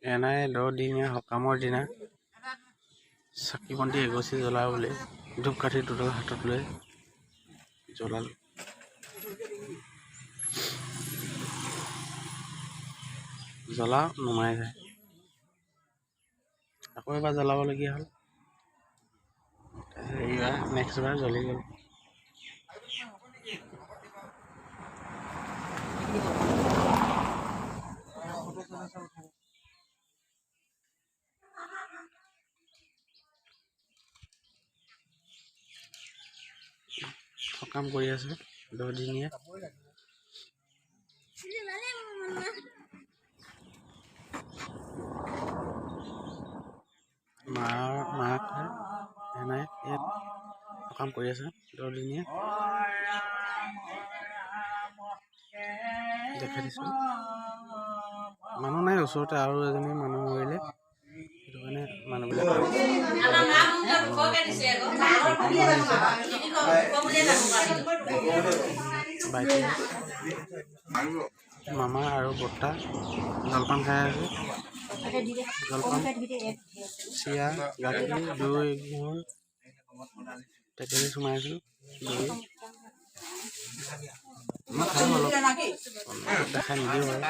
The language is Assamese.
এনাই 10 দিনীয়া সকামৰ দিনা চাকি বন্তি এগছি জ্বলাবলৈ ধূপকাঠি দুডাল হাতত লৈ জ্বলাল। জ্বলা নুমাই যায়, আকৌ এবাৰ জ্বলাবলগীয়া হ'ল। এইবাৰ নেক্সট বাৰ জ্বলি গ'ল। সকাম কৰি আছে 10 দিনীয়া। মাক এনাই ইয়াত সকাম কৰি আছে 10 দিনীয়া। দেখাই দিছো, মানুহ নাই ওচৰতে, আৰু এজনী মানুহ মৰিলে, সেইটো কাৰণে মানুহবিলাক মামা আৰু বৰ্তা জলপান খাই আছে। জলপান চিৰা, গাখীৰ, দৈ, গুৰ, টেকেলি সোমাইছোঁ, দৈ। মই খাই অলপ দেখাই নিদিওঁ বাৰু।